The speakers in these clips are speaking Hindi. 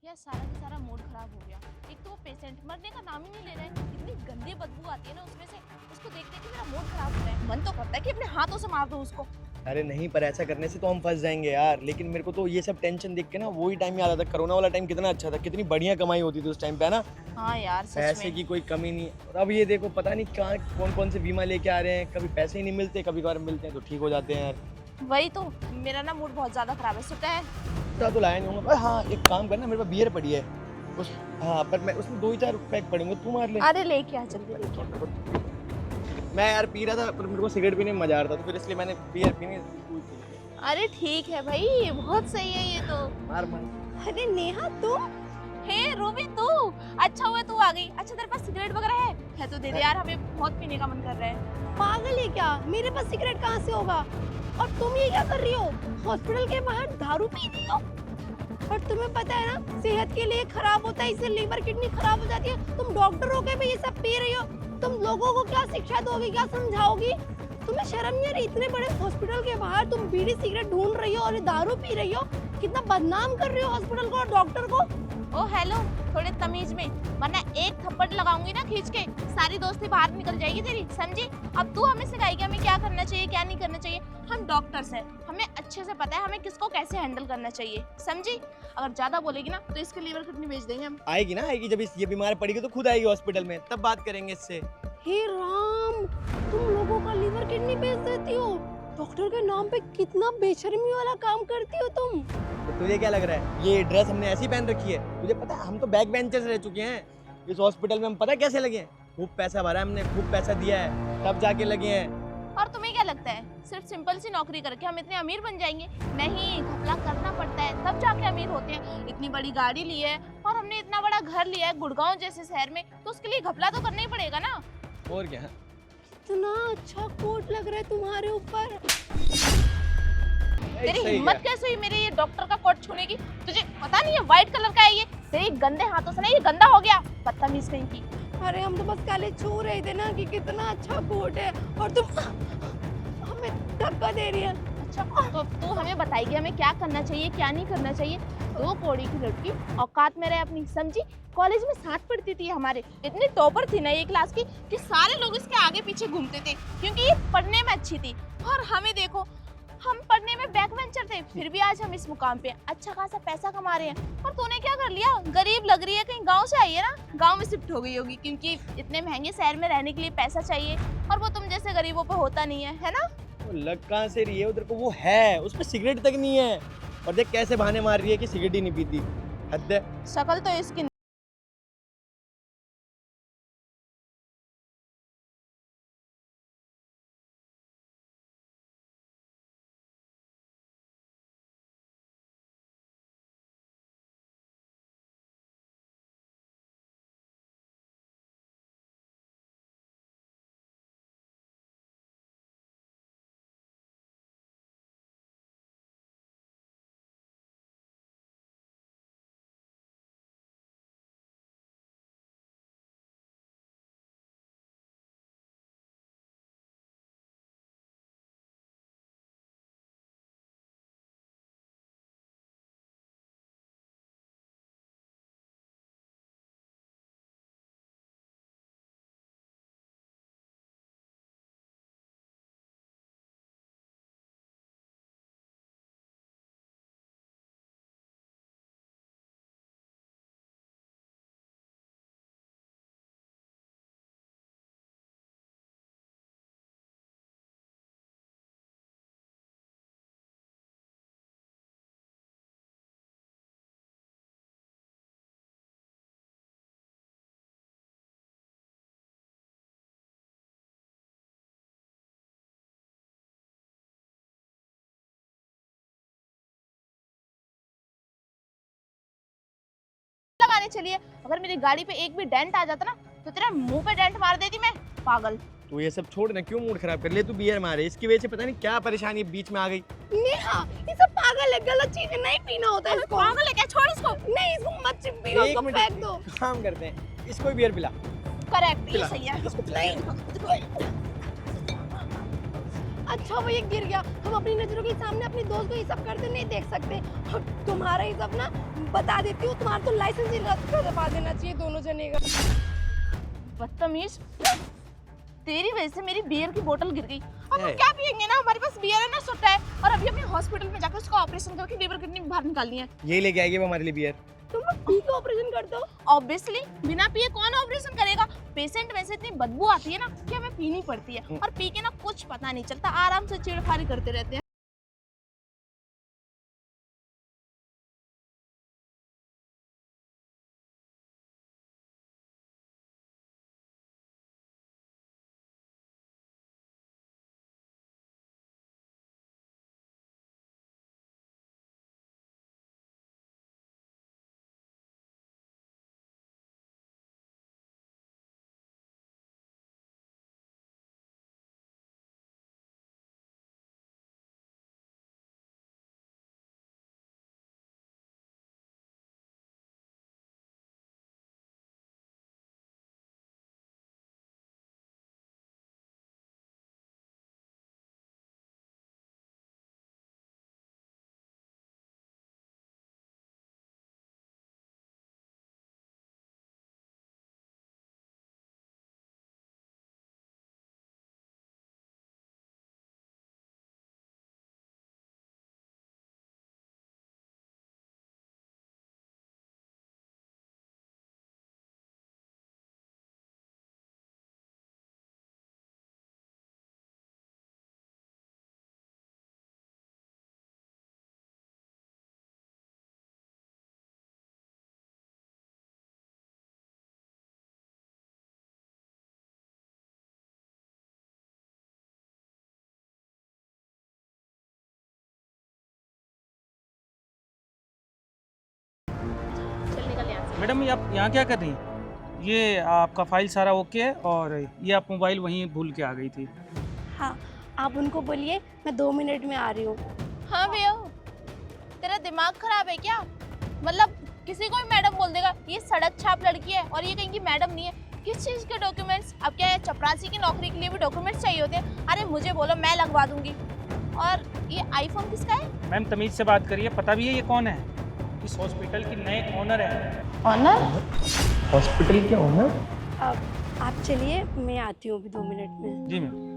क्या सारा का सारा मूड खराब हो गया। एक तो वो पेशेंट मरने का नाम ही नहीं ले रहा है, इतनी गंदी बदबू आती है ना उसमें से, उसको देख देख के मेरा मूड खराब हो रहा है। मन तो करता है कि अपने हाथों से मार दूं उसको। अरे नहीं, पर ऐसा करने से तो हम फंस जाएंगे यार। लेकिन मेरे को तो ये सब टेंशन देख के ना वही टाइम याद आता, कोरोना वाला टाइम कितना अच्छा था, कितनी बढ़िया कमाई होती थी उस टाइम पे, है ना। हाँ यार सच पैसे में। की कोई कमी नहीं। और अब ये देखो, पता नहीं कहाँ कौन कौन से बीमा लेके आ रहे हैं, कभी पैसे ही नहीं मिलते, कभी कभार मिलते हैं तो ठीक हो जाते हैं यार। वही तो, मेरा ना मूड बहुत ज्यादा खराब है। सुनता है इतना तो लाया नहीं होगा। हाँ, एक काम करना, मेरे पास बियर पड़ी है उस, हाँ, पर मैं उसमें 2 ही 4 पैक पड़ेंगे, तू मार ले। अरे लेके आ, जल्दी लेके आ। मैं यार पी रहा था, पर मेरे को सिगरेट पीने में मजा आ रहा था, तो फिर इसलिए मैंने बियर पीनी। अरे ठीक है भाई, बहुत सही है ये तो। मार मार। अरे नेहा तुम, हे रूबी तू, अच्छा हुआ तू आ गई। अच्छा तेरे पास सिगरेट वगैरह है तो दे दे यार, हमें बहुत पीने का मन कर रहा है। पागल है क्या? मेरे पास सिगरेट कहाँ से होगा? और तुम ये क्या कर रही हो? हॉस्पिटल के बाहर दारू पी रही हो? और तुम्हें पता है ना, सेहत के लिए खराब होता है, इससे लीवर किडनी खराब हो जाती है। तुम डॉक्टर होके भी ये सब पी रही हो। तुम लोगों को क्या शिक्षा दोगी, क्या समझाओगी? तुम्हें शर्म नहीं आ रही? इतने बड़े हॉस्पिटल के बाहर तुम बीड़ी सिगरेट ढूंढ रही हो और ये दारू पी रही हो। कितना बदनाम कर रही हो हॉस्पिटल को और डॉक्टर को। ओ हेलो, थोड़े तमीज में, वरना एक थप्पड़ लगाऊंगी ना खींच के, सारी दोस्ती बाहर निकल जाएगी तेरी, समझी? अब तू हमें सिखाएगी हमें क्या करना चाहिए क्या नहीं करना चाहिए। हम डॉक्टर्स हैं, हमें अच्छे से पता है हमें किसको कैसे हैंडल करना चाहिए, समझी? अगर ज्यादा बोलेगी ना तो इसके लीवर किडनी बेच देंगे हम। आएगी ना, आएगी। जब ये बीमार पड़ेगी तो खुद आएगी हॉस्पिटल में, तब बात करेंगे इससे। हे राम, तुम लोगों का लीवर किडनी बेच देती हो? डॉक्टर के नाम पे कितना बेशर्मी वाला काम करती हो तुम। तो तुझे क्या लग रहा है, ये ड्रेस हमने ऐसी पहन रखी है? तुझे पता है हम तो बैक बेंचर्स रह चुके हैं इस हॉस्पिटल में। हम पता है कैसे लगे हैं? खूब पैसा भरा है हमने, खूब पैसा दिया है, तब जाके लगे हैं। और तुम्हें क्या लगता है सिर्फ सिंपल सी नौकरी करके हम इतने अमीर बन जाएंगे? नहीं, घपला करना पड़ता है तब जाके अमीर होते हैं। इतनी बड़ी गाड़ी ली है और हमने इतना बड़ा घर लिया है गुड़गांव जैसे शहर में, तो उसके लिए घपला तो करना ही पड़ेगा ना। और क्या। इतना अच्छा कोट लग रहा है तुम्हारे ऊपर। तेरी हिम्मत कैसे हुई मेरे ये डॉक्टर का कोट छूने की? तुझे पता नहीं है व्हाइट कलर का है ये? तेरे गंदे हाथों से ना ये गंदा हो गया, बदतमीज कहीं की। अरे हम तो बस काले छू रहे थे ना कि कितना अच्छा कोट है, और तुम हमें धक्का दे रही है। अच्छा तो तू हमें बताएगी हमें क्या करना चाहिए क्या नहीं करना चाहिए? दो कौड़ी की लड़की औकात में रहे अपनी, समझी? कॉलेज में साथ पढ़ती थी हमारे, इतनी टॉपर थी ना ये क्लास की कि सारे लोग इसके आगे पीछे घूमते थे क्योंकि ये पढ़ने में अच्छी थी। और हमें देखो, हम पढ़ने में बैक बेंचर थे, फिर भी आज हम इस मुकाम पे अच्छा खासा पैसा कमा रहे हैं। और तूने क्या कर लिया? गरीब लग रही है, कहीं गांव से आई है ना, गांव में शिफ्ट हो गई होगी क्योंकि इतने महंगे शहर में रहने के लिए पैसा चाहिए और वो तुम जैसे गरीबों पे होता नहीं है ना? वो लग कहाँ से रही है उधर को? वो है, उसमें सिगरेट तक नहीं है, और देख कैसे बहाने मार रही है कि सिगरेट ही नहीं पीती। हद है। शक्ल तो इसकी लगाने चलिए। अगर मेरी गाड़ी पे एक भी डेंट आ जाता ना तो तेरा मुंह पे डेंट मार देती मैं, पागल। तू ये सब छोड़ ना, क्यों मूड खराब कर ले? तू बियर मारे, इसकी वजह से पता नहीं क्या परेशानी बीच में आ गई। नेहा, ये सब पागल है, गलत चीजें नहीं पीना होता है इसको। पागल है क्या? छोड़ इसको। नहीं, इसको मत पियो, एक इसको मिनट, फेंक दो। काम करते हैं, इसको बियर पिला। करेक्ट, ये पिला। सही है। इसको पिला। नहीं, अच्छा वो ये गिर गया, हम अपनी नजरों के सामने अपने दोस्त को ये सब करते नहीं देख सकते। और तुम्हारा ये सब ना बता देती हूँ, तुम्हारा तो लाइसेंस ही रद्द करवा देना चाहिए दोनों जने का। बदतमीज, तेरी वजह से मेरी बियर की बोतल गिर गई। अब हम है। क्या पियेंगे ना, हमारे पास बियर है ना, सुट्टा है, और अभी हमें हॉस्पिटल में जाकर उसका ऑपरेशन करके लीवर किडनी बाहर निकालनी है। यही लेके आएगी वो हमारे लिए बियर। तुम लोग पी के ऑपरेशन करते हो? ऑब्वियसली बिना पिए कौन ऑपरेशन करेगा। पेशेंट में से इतनी बदबू आती है ना कि हमें पीनी पड़ती है, और पी के ना कुछ पता नहीं चलता, आराम से चिड़फाड़ी करते रहते हैं। चल निकल यहाँ से। मैडम ये आप यहाँ क्या कर रही हैं? ये आपका फाइल सारा ओके है और ये आप मोबाइल वहीं भूल के आ गई थी। हाँ, आप उनको बोलिए मैं 2 मिनट में आ रही हूँ। हाँ भैया, तेरा दिमाग खराब है क्या? मतलब किसी को भी मैडम बोल देगा, ये सड़क छाप लड़की है और ये कहीं की मैडम नहीं है। किस चीज के डॉक्यूमेंट्स? अब क्या है, चपरासी की नौकरी के लिए भी डॉक्यूमेंट्स चाहिए होते हैं। अरे मुझे बोलो, मैं लगवा दूंगी। और ये आईफोन किसका है? मैम तमीज से बात करिए, पता भी है ये कौन है? इस हॉस्पिटल की नए ओनर है। ऑनर? हॉस्पिटल के ओनर? अब आप चलिए, मैं आती हूँ अभी 2 मिनट में। जी मैम।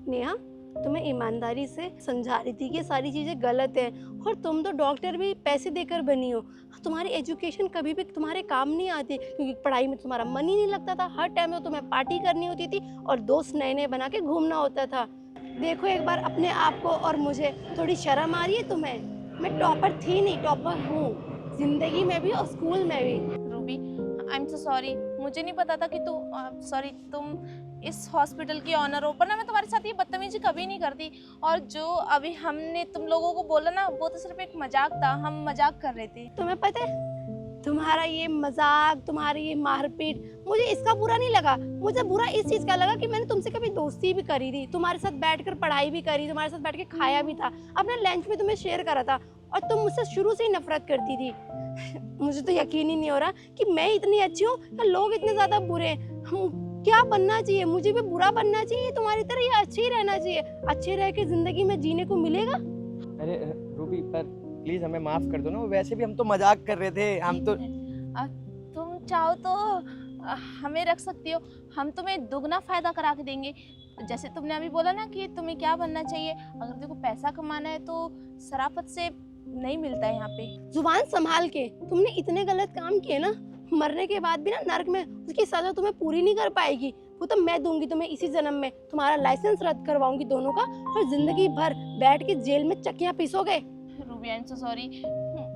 नेहा, तुम्हें ईमानदारी से समझा रही थी कि सारी चीज़ें गलत हैं, और तुम तो डॉक्टर भी पैसे देकर बनी हो। तुम्हारी एजुकेशन कभी भी तुम्हारे काम नहीं आती, क्योंकि पढ़ाई में तुम्हारा मन ही नहीं लगता था। हर टाइम तो तुम्हें पार्टी करनी होती थी और दोस्त नए नए बना के घूमना होता था। देखो एक बार अपने आप को और मुझे, थोड़ी शर्म आ रही है तुम्हें? मैं टॉपर थी नहीं, टॉपर हूँ, जिंदगी में भी और स्कूल में भी। Ruby, I am so sorry, मुझे नहीं पता था कि तुम इस हॉस्पिटल की ऑनर हो। पर ना मैं तुम्हारे साथ ये बदतमीजी कभी नहीं करती, और जो अभी हमने तुम लोगों को बोला ना, वो तो सिर्फ एक मजाक था, हम मजाक कर रहे थे। तुम्हें पता है, तुम्हारा ये मजाक, तुम्हारी ये मारपीट, मुझे इसका बुरा नहीं लगा। मुझे बुरा इस चीज़ का लगा कि मैंने तुमसे कभी दोस्ती भी करी थी, तुम्हारे साथ बैठकर पढ़ाई भी करी, तुम्हारे साथ बैठ के खाया भी था, अपना लंच भी तुम्हें शेयर करा था, और तुम मुझसे शुरू से ही नफरत करती थी। मुझे तो यकीन ही नहीं हो रहा कि मैं इतनी अच्छी हूँ या लोग इतने ज़्यादा बुरे हैं। क्या बनना चाहिए? मुझे भी बुरा बनना चाहिए तुम्हारी तरह, या अच्छे ही रहना चाहिए? अच्छे रह के ज़िंदगी में जीने को मिलेगा? अरे रूबी, पर प्लीज हमें माफ कर दो ना, वैसे भी हम तो मजाक कर रहे थे। हम तो तुम चाहो तो हमें रख सकती हो, हम तुम्हें दुगना फायदा करा के देंगे। जैसे तुमने अभी बोला ना कि तुम्हें क्या बनना चाहिए, अगर देखो पैसा कमाना है तो शराफत से नहीं मिलता है यहाँ पे। जुबान संभाल के, तुमने इतने गलत काम किए ना, मरने के बाद भी ना नर्क में उसकी सजा तुम्हें पूरी नहीं कर पाएगी। वो तो मैं दूंगी तुम्हें इसी जन्म में। तुम्हारा लाइसेंस रद्द करवाऊंगी दोनों का, और जिंदगी भर बैठ के जेल में चक्कियां पीसोगे। Ruby, I am so sorry,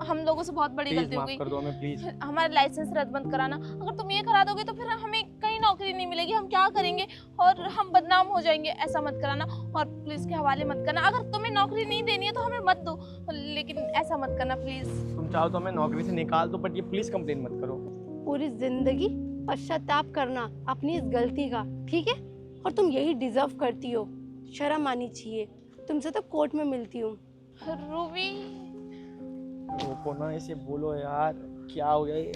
हम लोगों से बहुत बड़ी गलती हो माफ गई। कर दो हमें प्लीज। हमारा लाइसेंस रद्द बंद कराना, अगर तुम ये करा दोगे तो फिर हमें कहीं नौकरी नहीं मिलेगी, हम क्या करेंगे, और हम बदनाम हो जाएंगे। ऐसा मत कराना, और पुलिस के हवाले मत करना। अगर तुम्हें नौकरी नहीं देनी है तो हमें मत दो, लेकिन ऐसा मत करना प्लीज। तुम चाहो तो हमें नौकरी से निकाल दो, बट ये पुलिस कंप्लेन मत करो। पूरी जिंदगी पश्चाताप करना अपनी इस गलती का, ठीक है? और तुम यही डिजर्व करती हो, शर्म आनी चाहिए। तुमसे तो कोर्ट में मिलती हूँ। रूबी, रोको ना, इसे बोलो यार, क्या हो गया ये?